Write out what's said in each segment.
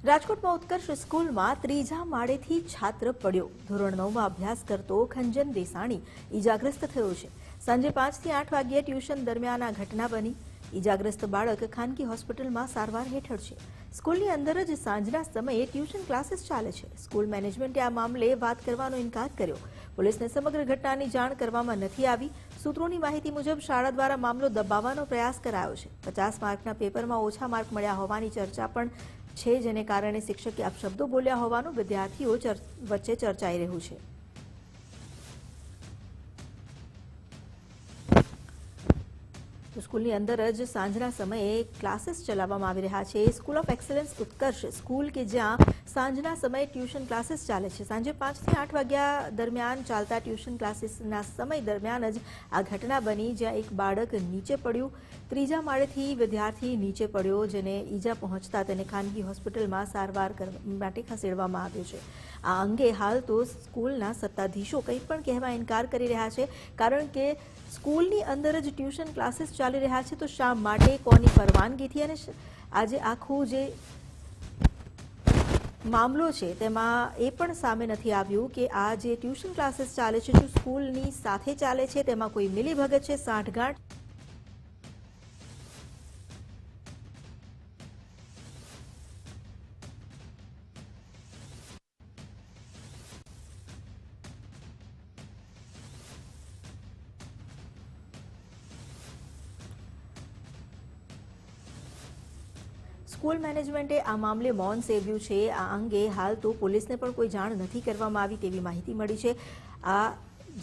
રાજકોટમાં ઉત્કર્ષ સ્કૂલમાં ત્રીજા માળેથી છાત્ર પડ્યો। ધોરણ 9માં અભ્યાસ કરતો ખંજન દેસાણી ઈજાગ્રસ્ત થયો છે। સાંજે 5 થી 8 વાગ્યે ટ્યુશન દરમિયાન આ ઘટના બની। ઈજાગ્રસ્ત બાળક ખાનગી હોસ્પિટલમાં સારવાર હેઠળ છે। સ્કૂલની અંદર જ સાંજના સમયે ટ્યુશન ક્લાસીસ ચાલે છે। સ્કૂલ મેનેજમેન્ટે આ મામલે વાત કરવાનો ઇનકાર કર્યો। પોલીસને સમગ્ર ઘટનાની જાણ કરવામાં નથી આવી। સૂત્રોની માહિતી મુજબ શાળા દ્વારા મામલો દબાવવાનો પ્રયાસ કરાયો છે। 50 માર્કના પેપરમાં ઓછા માર્ક મળ્યા હોવાની ચર્ચા પણ છે, જેને કારણે શિક્ષકે અપશબ્દો બોલ્યા હોવાનું વિદ્યાર્થીઓ વચ્ચે ચર્ચાઈ રહ્યું છે। તો સ્કૂલની અંદર જ સાંજના સમયે ક્લાસીસ ચલાવવામાં આવી રહ્યા છે। School of excellence Utkarsh school કે જ્યાં સાંજના સમયે ટ્યુશન ક્લાસીસ ચાલે છે। સાંજે 5 થી 8 વાગ્યા દરમિયાન ચાલતા ટ્યુશન ક્લાસીસના સમય દરમિયાન જ આ ઘટના બની, જ્યાં એક બાળક નીચે પડ્યું। ત્રીજા માળેથી વિદ્યાર્થી નીચે પડ્યો, જેને ઈજા પહોંચતા તેને ખાનગી હોસ્પિટલમાં સારવાર માટે ખસેડવામાં આવ્યો છે। આ અંગે હાલ તો સ્કૂલના સત્તાધીશો કંઈ પણ કહેવા ઇનકાર કરી રહ્યા છે, કારણ કે સ્કૂલની અંદર જ ટ્યુશન ક્લાસીસ ચાલી રહ્યા છે, તો શા માટે, કોની પરવાનગીથી, અને આજે આખું જે મામલો છે તેમાં એ પણ સામે નથી આવ્યું કે આ જે ટ્યુશન ક્લાસીસ ચાલે છે શું સ્કૂલની સાથે ચાલે છે, તેમાં કોઈ મિલીભગત છે, સાંઠગાંઠ। સ્કૂલ મેનેજમેન્ટે આ મામલે મૌન સેવ્યું છે। આ અંગે હાલ તો પોલીસને પણ કોઈ જાણ નથી કરવામાં આવી તેવી માહિતી મળી છે। આ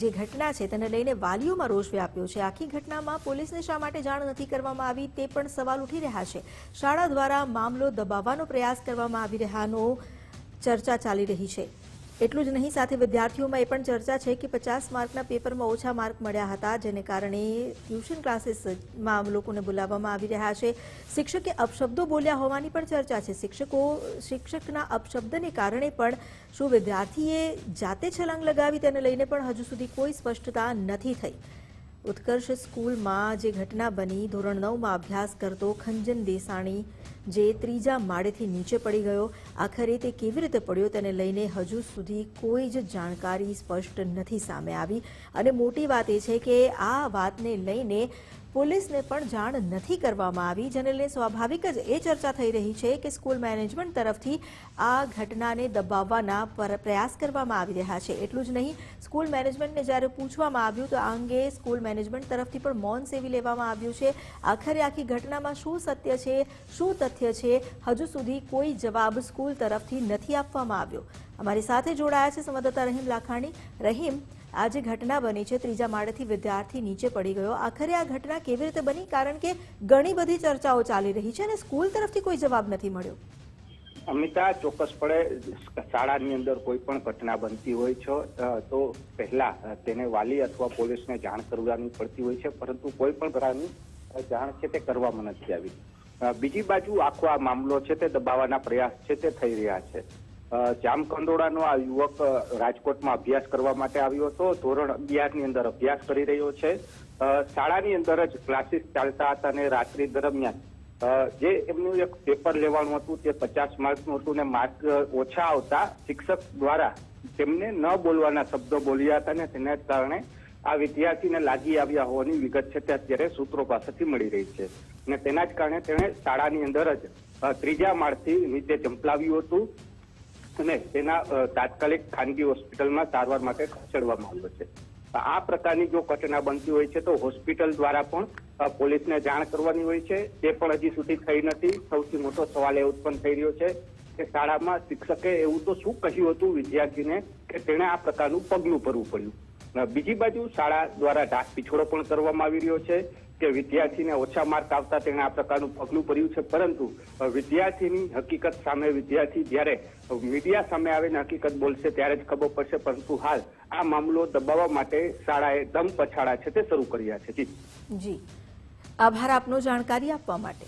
જે ઘટના છે તેને લઈને વાલીઓમાં રોષ વ્યાપ્યો છે। આખી ઘટનામાં પોલીસને શા માટે જાણ નથી કરવામાં આવી તે પણ સવાલ ઉઠી રહ્યા છે। શાળા દ્વારા મામલો દબાવવાનો પ્રયાસ કરવામાં આવી રહ્યાનો ચર્ચા ચાલી રહી છે। એટલું જ નહીં, સાથે વિદ્યાર્થીઓમાં એ પણ ચર્ચા છે કે 50 માર્કના પેપરમાં ઓછા માર્ક મળ્યા હતા, જેને કારણે ટ્યુશન ક્લાસીસમાં લોકોને બોલાવવામાં આવી રહ્યા છે। શિક્ષકે અપશબ્દો બોલ્યા હોવાની પણ ચર્ચા છે। શિક્ષકના અપશબ્દને કારણે પણ શું વિદ્યાર્થીએ જાતે છલાંગ લગાવી, તેને લઈને પણ હજુ સુધી કોઈ સ્પષ્ટતા નથી થઈ। ઉત્કર્ષ સ્કૂલમાં જે ઘટના બની, ધોરણ 9માં અભ્યાસ કરતો ખંજન દેસાણી જે ત્રીજા માળેથી નીચે પડી ગયો, આખરે તે કેવી રીતે પડ્યો તેને લઈને હજુ સુધી કોઈ જ જાણકારી સ્પષ્ટ નથી સામે આવી। અને મોટી વાત એ છે કે આ વાતને લઈને પોલીસને પણ જાણ નથી કરવામાં આવી, જેને લઈને સ્વાભાવિક જ એ ચર્ચા થઈ રહી છે કે સ્કૂલ મેનેજમેન્ટ તરફથી આ ઘટનાને દબાવવાના પ્રયાસ કરવામાં આવી રહ્યા છે। એટલું જ નહીં, સ્કૂલ મેનેજમેન્ટને જ્યારે પૂછવામાં આવ્યું તો આ અંગે સ્કૂલ મેનેજમેન્ટ તરફથી પણ મૌન સેવી લેવામાં આવ્યું છે। આખરે આખી ઘટનામાં શું સત્ય છે, શું તથ્ય છે, હજુ સુધી કોઈ જવાબ સ્કૂલ તરફથી નથી આપવામાં આવ્યો। અમારી સાથે જોડાયા છે સંવાદદાતા રહીમ લાખાણી। રહીમ, આ જે ઘટના બની છે, ત્રીજા માળેથી વિદ્યાર્થી નીચે પડી ગયો, આખરે આ ઘટના કેવી રીતે બની? કારણ કે ઘણી બધી ચર્ચાઓ ચાલી રહી છે અને સ્કૂલ તરફથી કોઈ જવાબ નથી મળ્યો। અમિતા, ચોક્કસપણે શાળાની અંદર કોઈ પણ ઘટના બનતી હોય છે તો પહેલા તેને વાલી અથવા પોલીસને જાણ કરવાની પડતી હોય છે, પરંતુ કોઈ પણ પ્રકારની જાણ છે તે કરવામાં નથી આવી। બીજી બાજુ આખો આ મામલો છે તે દબાવવાના પ્રયાસ છે તે થઈ રહ્યા છે। જામકંડોળાનો આ યુવક રાજકોટમાં અભ્યાસ કરવા માટે આવ્યો હતો। ધોરણ 11ની અંદર અભ્યાસ કરી રહ્યો છે। શાળાની અંદર જ ક્લાસીસ ચાલતા હતા અને રાત્રિ દરમિયાન જે એમનું એક પેપર લેવાનું હતું તે 50 માર્કનું હતું ને માર્ક ઓછા આવતા શિક્ષક દ્વારા તેમને ન બોલવાના શબ્દો બોલ્યા હતા ને તેના કારણે આ વિદ્યાર્થીને લાગી આવ્યા હોવાની વિગત છે તે અત્યારે સૂત્રો પાસેથી મળી રહી છે અને તેના જ કારણે તેણે શાળાની અંદર જ ત્રીજા માળથી નીચે ઝંપલાવ્યું હતું અને તેના તાત્કાલિક ખાનગી હોસ્પિટલમાં સારવાર માટે ખસેડવામાં આવ્યો છે। આ પ્રકારની જો ઘટના બનતી હોય છે તો હોસ્પિટલ દ્વારા પણ પોલીસને જાણ કરવાની હોય છે, તે પણ હજી સુધી થઈ નથી। સૌથી મોટો સવાલ એ ઉત્પન્ન થઈ રહ્યો છે કે શાળામાં શિક્ષકે એવું તો શું કહ્યું હતું વિદ્યાર્થીને કે તેણે આ પ્રકારનું પગલું ભરવું પડ્યું। બીજી બાજુ શાળા દ્વારા ઢાક પીછોડો પણ કરવામાં આવી રહ્યો છે કે વિદ્યાર્થીને ઓછા માર્ક આવતા તેણે આ પ્રકારનું પગલું ભર્યું છે, પરંતુ વિદ્યાર્થીની હકીકત સામે વિદ્યાર્થી જ્યારે મીડિયા સામે આવીને હકીકત બોલશે ત્યારે જ ખબર પડશે, પરંતુ હાલ આ મામલો દબાવવા માટે શાળાએ દમ પછાડા છે તે શરૂ કર્યા છે। જી, આભાર આપનો જાણકારી આપવા માટે।